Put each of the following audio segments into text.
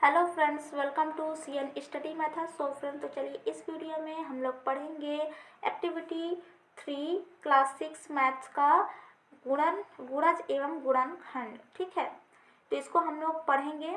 Hello friends, welcome to CN study method. So friends, तो चलिए इस वीडियो में हम लोग पढ़ेंगे एक्टिविटी 3 क्लास 6 मैथ्स का गुणन, गुणज एवं गुणनखंड। ठीक है, तो इसको हम लोग पढ़ेंगे।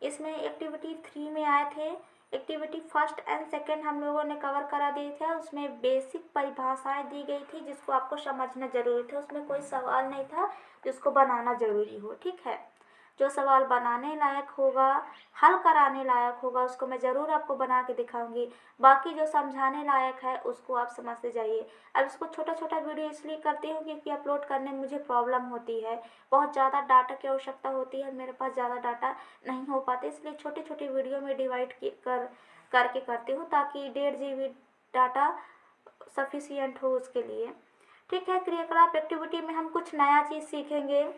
इसमें एक्टिविटी 3 में आए थे। एक्टिविटी फर्स्ट एंड सेकेंड हम लोगों ने कवर करा दिए थे। उसमें बेसिक परिभाषाएं दी गई थी जिसको आपको समझना जरूरी था। उसमें कोई सवाल नहीं था जिसको बनाना जरूरी हो। ठीक है, जो सवाल बनाने लायक होगा, हल कराने लायक होगा, उसको मैं ज़रूर आपको बना के दिखाऊंगी। बाकी जो समझाने लायक है उसको आप समझते जाइए। अब इसको छोटा छोटा वीडियो इसलिए करती हूँ क्योंकि अपलोड करने में मुझे प्रॉब्लम होती है। बहुत ज़्यादा डाटा की आवश्यकता होती है, मेरे पास ज़्यादा डाटा नहीं हो पाते, इसलिए छोटी छोटी वीडियो में डिवाइड करके करती हूँ ताकि 1.5 GB डाटा सफिशियंट हो उसके लिए। ठीक है, क्रियाकलाप एक्टिविटी में हम कुछ नया चीज़ सीखेंगे।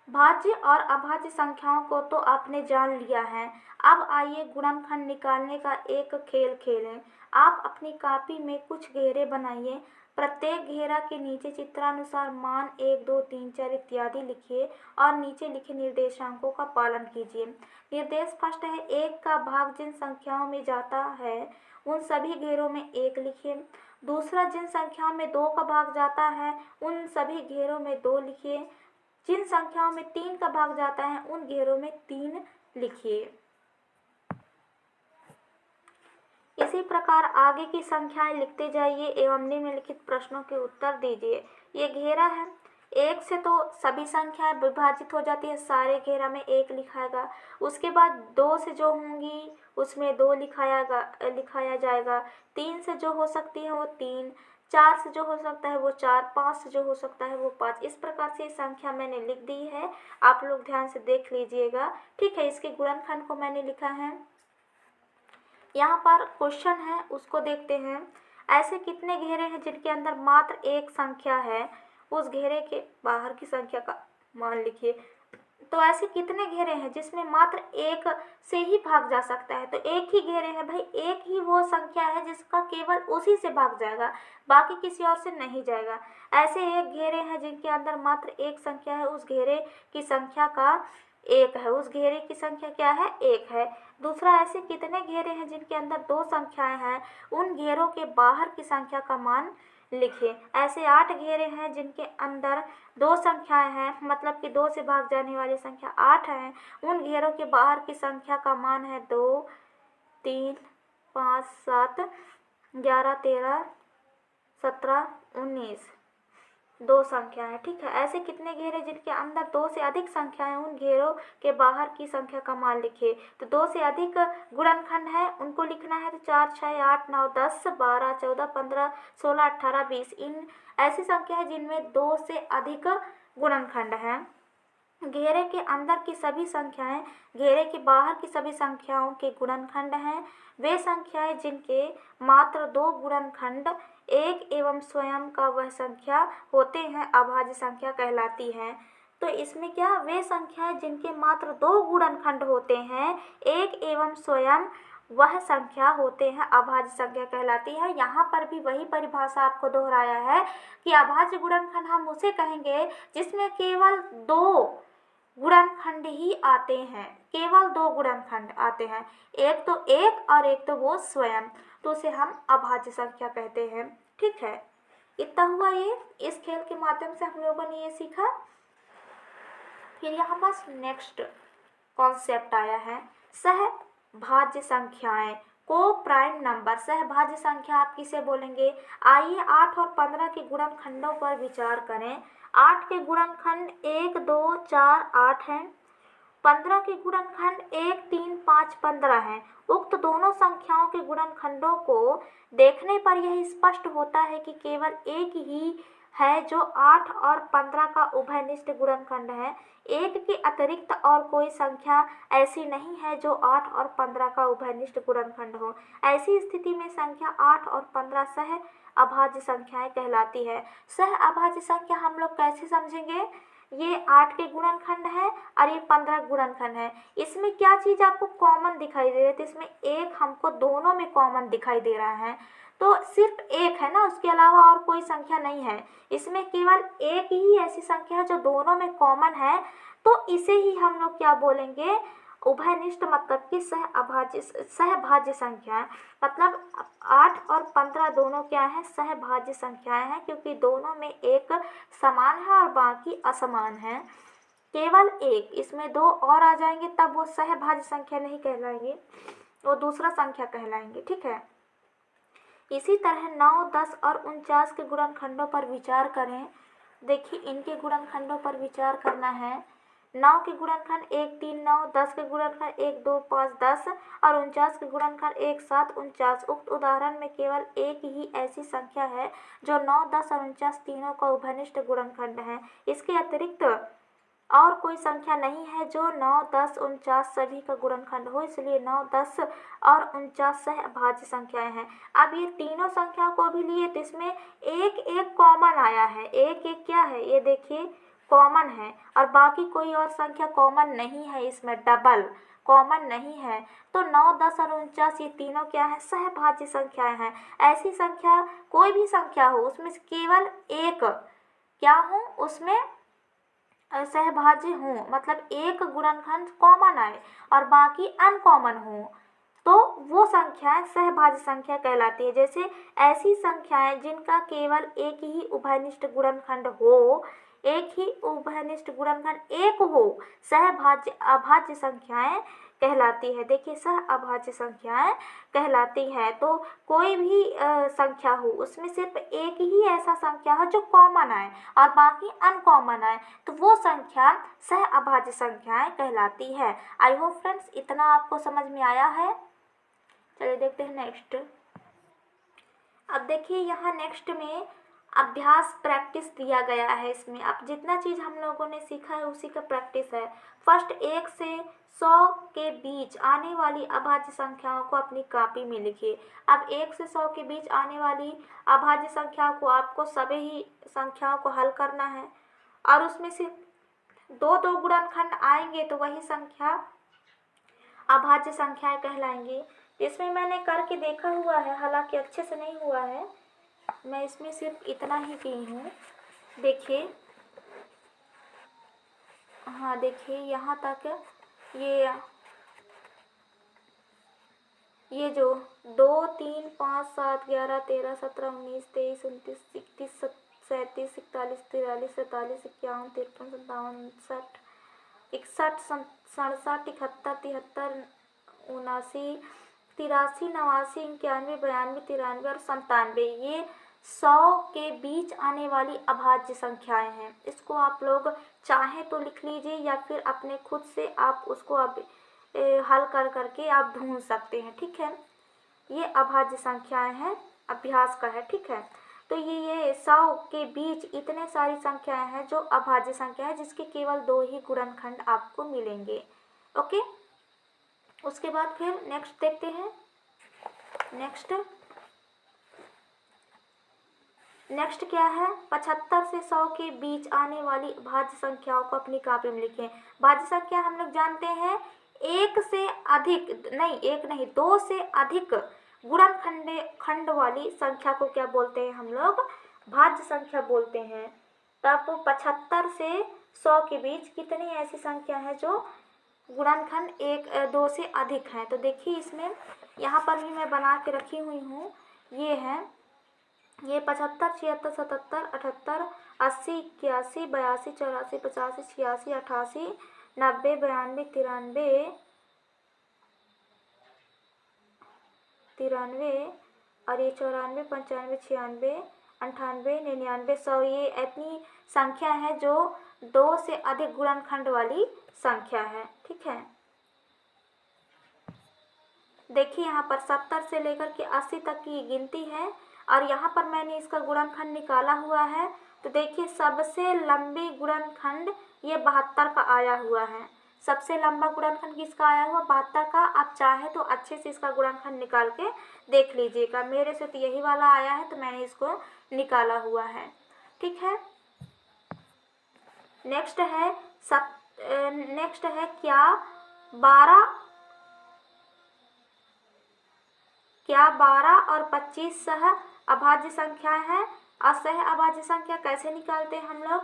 भाज्य और अभाज्य संख्याओं को तो आपने जान लिया है। अब आइए गुणनखंड निकालने का एक खेल खेलें। आप अपनी कॉपी में कुछ घेरे बनाइए। प्रत्येक घेरा के नीचे चित्रानुसार मान 1, 2, 3, 4 इत्यादि लिखिए और नीचे लिखे निर्देशांकों का पालन कीजिए। निर्देश फर्स्ट है, 1 का भाग जिन संख्याओं में जाता है उन सभी घेरों में 1 लिखिए। दूसरा, जिन संख्याओं में 2 का भाग जाता है उन सभी घेरों में 2 लिखिए। जिन संख्याओं में 3 का भाग जाता है उन घेरों में 3 लिखिए। इसी प्रकार आगे की संख्याएं लिखते जाइए एवं निम्नलिखित प्रश्नों के उत्तर दीजिए। ये घेरा है, 1 से तो सभी संख्याएं विभाजित हो जाती है, सारे घेरा में 1 लिखाएगा। उसके बाद 2 से जो होंगी उसमें 2 लिखाया जाएगा। 3 से जो हो सकती है वो 3, 4 से जो हो सकता है वो 4, 5 से जो हो सकता है वो 5। इस प्रकार से संख्या मैंने लिख दी है, आप लोग ध्यान से देख लीजिएगा। ठीक है, इसके गुणनखंड को मैंने लिखा है। यहाँ पर क्वेश्चन है उसको देखते हैं। ऐसे कितने घेरे हैं जिनके अंदर मात्र एक संख्या है, उस घेरे के बाहर की संख्या का मान लिखिए। तो ऐसे कितने घेरे हैं जिसमें मात्र एक से ही भाग जा सकता है? तो एक ही घेरे है भाई, एक ही वो संख्या है जिसका केवल उसी से भाग जाएगा, बाकी किसी और से नहीं जाएगा। ऐसे एक घेरे हैं जिनके अंदर मात्र एक संख्या है, उस घेरे की संख्या का 1 है, उस घेरे की संख्या क्या है? 1 है। दूसरा, ऐसे कितने घेरे हैं जिनके अंदर 2 संख्याएं हैं, उन घेरों के बाहर की संख्या का मान लिखिए। ऐसे 8 घेरे हैं जिनके अंदर 2 संख्याएं हैं, मतलब कि 2 से भाग जाने वाली संख्या 8 है। उन घेरों के बाहर की संख्या का मान है 2, 3, 5, 7, 11, 13, 17, 19। 2 संख्याएं। ठीक है, ऐसे कितने घेरे जिनके अंदर 2 से अधिक संख्याएं, उन घेरों के बाहर की संख्या का मान लिखिए। तो 2 से अधिक गुणनखंड है, उनको लिखना है। तो 4, 6, 8, 9, 10, 12, 14, 15, 16, 18, 20। इन ऐसी संख्या है जिनमें 2 से अधिक गुणनखंड हैं। घेरे के अंदर की सभी संख्याएं घेरे के बाहर की सभी संख्याओं के गुणनखंड हैं। वे संख्याएं जिनके मात्र 2 गुणनखंड एक एवं स्वयं का वह संख्या होते हैं अभाज्य संख्या कहलाती हैं। तो इसमें क्या, वे संख्याएं जिनके मात्र 2 गुणनखंड होते हैं, एक एवं स्वयं वह संख्या होते हैं अभाज्य संख्या कहलाती है। यहाँ पर भी वही परिभाषा आपको दोहराया है कि अभाज्य गुणनखंड हम उसे कहेंगे जिसमें केवल 2 गुणनखंड ही आते हैं, केवल 2 गुणनखंड आते हैं, एक तो एक और एक तो वो स्वयं, तो उसे हम अभाज्य संख्या कहते हैं। ठीक है, इतना हुआ ये। इस खेल के माध्यम से हम लोगों ने ये सीखा। फिर यहाँ पास नेक्स्ट कॉन्सेप्ट आया है सहभाज्य संख्याएं, को प्राइम नंबर। सहभाज्य संख्या आप किसे बोलेंगे? आइए 8 और 15 के गुणनखंडों पर विचार करें। 8 के गुणनखंड 1, 2, 4, 8 हैं। 15 के गुणनखंड 1, 3, 5, 15 हैं। उक्त दोनों संख्याओं के गुणनखंडों को देखने पर यह स्पष्ट होता है कि केवल एक ही है जो 8 और 15 का उभयनिष्ठ गुणनखंड है। एक के अतिरिक्त और कोई संख्या ऐसी नहीं है जो 8 और 15 का उभयनिष्ठ गुणनखंड हो। ऐसी स्थिति में संख्या 8 और 15 सह अभाज्य संख्याएं कहलाती है। सह अभाज्य संख्या हम लोग कैसे समझेंगे? ये 8 के गुणनखंड है और ये 15 गुणनखंड है। इसमें क्या चीज आपको कॉमन दिखाई दे रही है? तो इसमें एक हमको दोनों में कॉमन दिखाई दे रहा है, तो सिर्फ एक है ना, उसके अलावा और कोई संख्या नहीं है। इसमें केवल एक ही ऐसी संख्या है जो दोनों में कॉमन है, तो इसे ही हम लोग क्या बोलेंगे? उभयनिष्ठ मतलब कि सहभाज्य संख्याएं, मतलब 8 और 15 दोनों क्या है, सहभाज्य संख्याएं हैं, क्योंकि दोनों में एक समान है और बाकी असमान है। केवल एक, इसमें 2 और आ जाएंगे तब वो सहभाज्य संख्या नहीं कहलाएंगे, वो दूसरा संख्या कहलाएंगे। ठीक है। इसी तरह 9, 10 और 49 के गुणनखंडों पर विचार करें। देखिए इनके गुणनखंडों पर विचार करना है। 9 के गुणनखंड 1, 3, 9, 10 के गुणनखंड 1, 2, 5, 10 और 49 के गुणनखंड 1, 7, 49। उक्त उदाहरण में केवल एक ही ऐसी संख्या है जो 9, 10 और 49 तीनों का उभयनिष्ठ गुणनखंड है। इसके अतिरिक्त और कोई संख्या नहीं है जो 9, 10, 49 सभी का गुणनखंड हो, इसलिए 9, 10 और 49 सहभाज्य संख्याएं हैं। अब ये तीनों संख्याओं को भी लिए तो इसमें एक एक कॉमन आया है, एक एक क्या है, ये देखिए कॉमन है, और बाकी कोई और संख्या कॉमन नहीं है, इसमें डबल कॉमन नहीं है। तो 9, 10 और 49 ये तीनों क्या है, सहभाज्य संख्याएं हैं। ऐसी संख्या कोई भी संख्या हो उसमें से केवल एक क्या हो, उसमें सहभाज्य हो, मतलब एक गुणनखंड कॉमन आए और बाकी अनकॉमन हो, तो वो संख्याएं सहभाज्य संख्या कहलाती है। जैसे ऐसी संख्याएं जिनका केवल एक ही उभयनिष्ठ गुणनखंड हो, एक ही उभयनिष्ठ गुणनखंड एक हो, सहभाज्य अभाज्य संख्याएं कहलाती है। देखिए सह अभाज्य संख्याएं कहलाती है। तो कोई भी संख्या हो उसमें सिर्फ एक ही ऐसा संख्या हो जो कॉमन आए और बाकी अनकॉमन आए, तो वो संख्या सह अभाज्य संख्याएं कहलाती है। आई होप फ्रेंड्स इतना आपको समझ में आया है। चलिए देखते हैं नेक्स्ट। अब देखिए यहाँ नेक्स्ट में अभ्यास प्रैक्टिस दिया गया है। इसमें अब जितना चीज़ हम लोगों ने सीखा है उसी का प्रैक्टिस है। फर्स्ट 1 से 100 के बीच आने वाली अभाज्य संख्याओं को अपनी कॉपी में लिखिए। अब 1 से 100 के बीच आने वाली अभाज्य संख्याओं को आपको सभी संख्याओं को हल करना है, और उसमें से 2-2 गुणनखंड आएंगे तो वही संख्या अभाज्य संख्याएं कहलाएंगी। इसमें मैंने करके देखा हुआ है, हालांकि अच्छे से नहीं हुआ है, मैं इसमें सिर्फ इतना ही की हूँ। देखिए हाँ देखिए यहाँ तक ये जो 2, 3, 5, 7, 11, 13, 17, 19, 23, 29, 31, 37, 41, 43, 47, 51, 53, 57, 61, 67, 71, 73, 79, 83, 89, 91, 92, 93 और 97, ये 100 के बीच आने वाली अभाज्य संख्याएं हैं। इसको आप लोग चाहें तो लिख लीजिए या फिर अपने खुद से आप उसको अब हल कर करके आप ढूंढ सकते हैं। ठीक है, ये अभाज्य संख्याएं हैं, अभ्यास का है। ठीक है, तो ये 100 के बीच इतने सारी संख्याएं हैं जो अभाज्य संख्या है, जिसके केवल 2 ही गुणनखंड आपको मिलेंगे। ओके, उसके बाद फिर नेक्स्ट देखते हैं। नेक्स्ट क्या है, 75 से 100 के बीच आने वाली भाज्य संख्याओं को अपनी कॉपी में लिखें। भाज्य संख्या हम लोग जानते हैं 1 से अधिक नहीं, 1 नहीं 2 से अधिक गुणनखंड वाली संख्या को क्या बोलते हैं हम लोग, भाज्य संख्या बोलते हैं। तब 75 से 100 के बीच कितनी ऐसी संख्या है जो गुणनखंड 1, 2 से अधिक हैं। तो देखिए इसमें यहाँ पर भी मैं बना के रखी हुई हूँ, ये है, ये 75, 76, 77, 78, 80, 81, 82, 84, 85, 86, 88, 90, 92, 93 और ये 94, 95, 96, 98, 99, 100, ये इतनी संख्या है जो 2 से अधिक गुणनखंड वाली संख्या है। ठीक है, देखिए यहाँ पर 70 से लेकर के 80 तक की गिनती है और यहाँ पर मैंने इसका गुणनखंड निकाला हुआ है। तो देखिए सबसे लंबी गुणनखंड ये 72 का आया हुआ है। सबसे लंबा गुणनखंड किसका आया हुआ, 72 का। आप चाहे तो अच्छे से इसका गुणनखंड निकाल के देख लीजिएगा। मेरे से तो यही वाला आया है तो मैंने इसको निकाला हुआ है। ठीक है, नेक्स्ट है क्या 12 और 25 सह अभाज्य संख्या है। असह अभाज्य संख्या कैसे निकालते हैं हम लोग,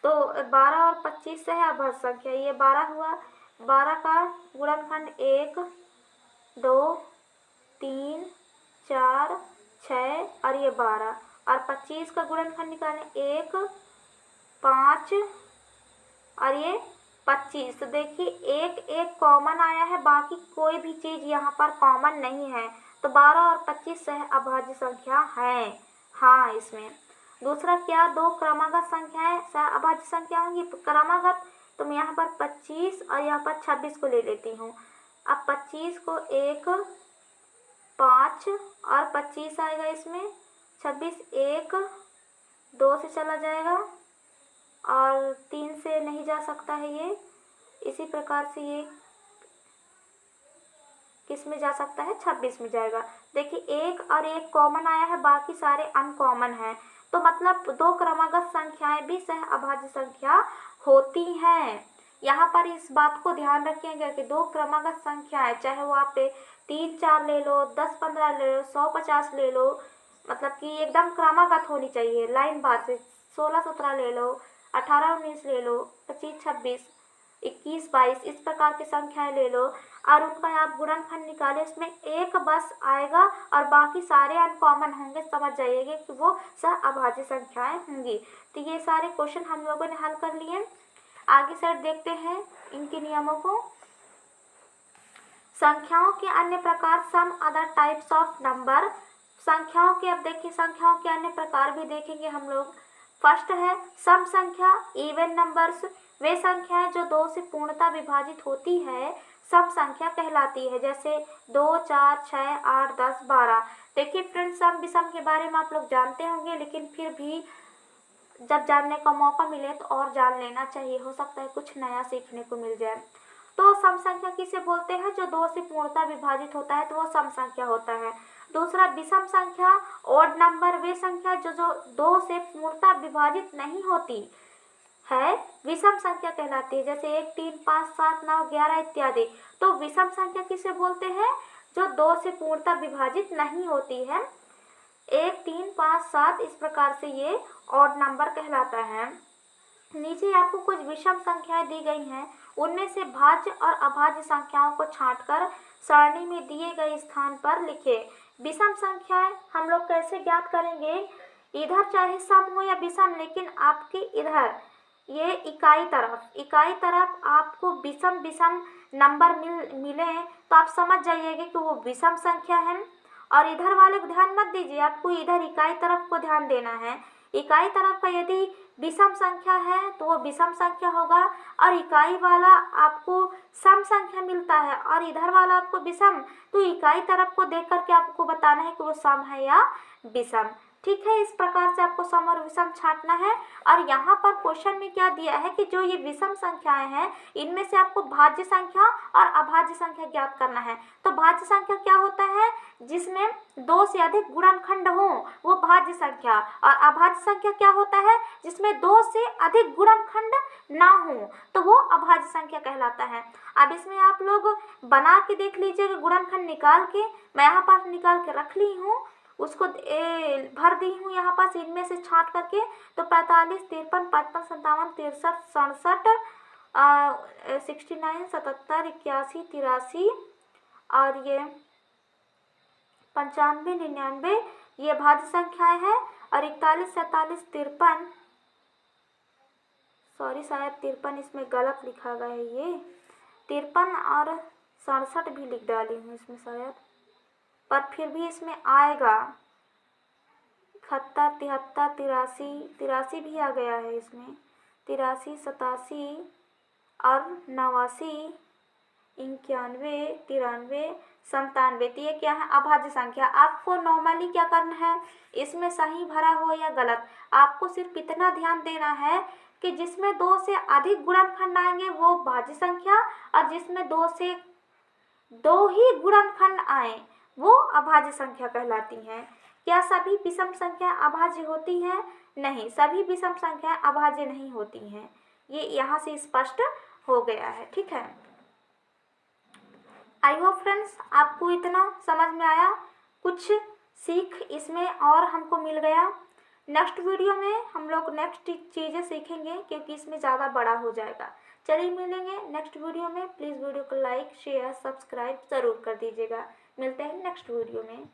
तो 12 और 25 सह अभाज्य संख्या, ये 12 हुआ, 12 का गुणनखंड 1, 2, 3, 4, 6 और ये 12 और 25 का गुणनखंड निकालें 1, 5 और ये 25। तो देखिए एक एक कॉमन आया है, बाकी कोई भी चीज़ यहाँ पर कॉमन नहीं है। तो 12 और 25 सह अभाज्य संख्या है। हाँ, इसमें दूसरा क्या, दो क्रमागत संख्याएं सह अभाज्य संख्या होंगी। क्रमागत तो मैं यहाँ पर 25 और यहाँ पर 26 को ले लेती हूँ। अब 25 को 1, 5 और 25 आएगा इसमें, 26 1, 2 से चला जाएगा और 3 से नहीं जा सकता है ये। इसी प्रकार से ये किस में जा सकता है, 26 में जाएगा। देखिए एक और एक कॉमन आया है, बाकी सारे अनकॉमन हैं। तो मतलब दो क्रमागत संख्याएं भी सह अभाज्य संख्या होती हैं। यहाँ पर इस बात को ध्यान रखिएगा कि दो क्रमागत संख्याएं, चाहे वो आप 3 4 ले लो, 10 15 ले लो, 100 50 ले लो, मतलब कि एकदम क्रमागत होनी चाहिए लाइन बार से। 16 17 ले लो, 18 19 ले लो, 25 26 21 22 इस प्रकार की संख्याएं ले लो और उनका आप गुणनखंड निकाले, उसमें एक बस आएगा और बाकी सारे अनकॉमन होंगे। समझ जाइएगा कि वो सह अभाज्य संख्याएं होंगी। तो ये सारे क्वेश्चन हम लोगों ने हल कर लिए। आगे साइड देखते हैं इनके नियमों को। संख्याओं के अन्य प्रकार, some other types of number. संख्याओं के, अब देखिए संख्याओं के अन्य प्रकार भी देखेंगे हम लोग। फर्स्ट है सम संख्या, इवन नंबर्स। वे संख्याएं जो 2 से पूर्णतः विभाजित होती है सम संख्या कहलाती है, जैसे 2 4 6 8 10 12। देखिए फ्रेंड्स, सम विषम के बारे में आप लोग जानते होंगे, लेकिन फिर भी जब जानने का मौका मिले तो और जान लेना चाहिए, हो सकता है कुछ नया सीखने को मिल जाए। तो सम संख्या किसे बोलते हैं, जो 2 से पूर्णतः विभाजित होता है तो वो सम संख्या होता है। दूसरा विषम संख्या, ओड नंबर। वे संख्या जो 2 से पूर्णतः विभाजित नहीं होती है विषम संख्या कहलाती है, जैसे 1 3 5 7 9 11 इत्यादि। तो विषम संख्या किसे बोलते हैं, जो 2 से पूर्णतः विभाजित नहीं होती है। 1 3 5 7 इस प्रकार से ये ऑड नंबर कहलाता है। नीचे आपको कुछ विषम संख्याएं दी गई हैं, उनमें से भाज्य और अभाज्य संख्याओं को छांटकर सारणी में दिए गए स्थान पर लिखे। विषम संख्याएं हम लोग कैसे ज्ञात करेंगे, इधर चाहे सम हो या विषम, लेकिन आपके इधर ये इकाई तरफ आपको विषम विषम नंबर मिले तो आप समझ जाइएगा कि वो विषम संख्या है। और इधर वाले को ध्यान मत दीजिए, आपको इधर इकाई तरफ को ध्यान देना है। इकाई तरफ का यदि विषम संख्या है तो वो विषम संख्या होगा, और इकाई वाला आपको सम संख्या मिलता है और इधर वाला आपको विषम, तो इकाई तरफ को देख करके आपको बताना है कि वो सम है या विषम। ठीक है, इस प्रकार से आपको सम और विषम छांटना है। और यहाँ पर क्वेश्चन में क्या दिया है कि जो ये विषम संख्याएं हैं इनमें से आपको भाज्य संख्या और अभाज्य संख्या ज्ञात करना है। तो भाज्य संख्या क्या होता है, जिसमें 2 से अधिक गुणनखंड हो वो भाज्य संख्या, और अभाज्य संख्या क्या होता है, जिसमें 2 से अधिक गुणनखंड ना हो तो वो अभाज्य संख्या कहलाता है। अब इसमें आप लोग बना के देख लीजिएगा, गुणनखंड निकाल के, मैं यहाँ पर निकाल के रख ली हूँ, उसको भर दी हूँ यहाँ पास इनमें से छांट करके। तो 45 53 55 57 63 67 69 77 81 83 और ये 95 99 ये भाज्य संख्याएं हैं। और 41 47 53, सॉरी शायद 53 इसमें गलत लिखा गया है, ये 53 और 67 भी लिख डाली हूँ इसमें शायद, पर फिर भी इसमें आएगा 71 73 83 भी आ गया है इसमें, 83 87 और 89 91 93 97। तो ये क्या है, अभाज्य संख्या। आपको नॉर्मली क्या करना है, इसमें सही भरा हो या गलत, आपको सिर्फ इतना ध्यान देना है कि जिसमें 2 से अधिक गुणनखंड आएंगे वो भाज्य संख्या, और जिसमें 2 से 2 ही गुणनखंड आए वो अभाज्य संख्या कहलाती हैं। क्या सभी विषम संख्या अभाज्य होती हैं? नहीं, सभी विषम संख्या अभाज्य नहीं होती हैं। ये यहाँ से स्पष्ट हो गया है। ठीक है, आई होप फ्रेंड्स आपको इतना समझ में आया, कुछ सीख इसमें और हमको मिल गया। नेक्स्ट वीडियो में हम लोग नेक्स्ट चीज़ें सीखेंगे, क्योंकि इसमें ज़्यादा बड़ा हो जाएगा। चलिए मिलेंगे नेक्स्ट वीडियो में। प्लीज़ वीडियो को लाइक शेयर सब्सक्राइब ज़रूर कर दीजिएगा। मिलते हैं नेक्स्ट वीडियो में।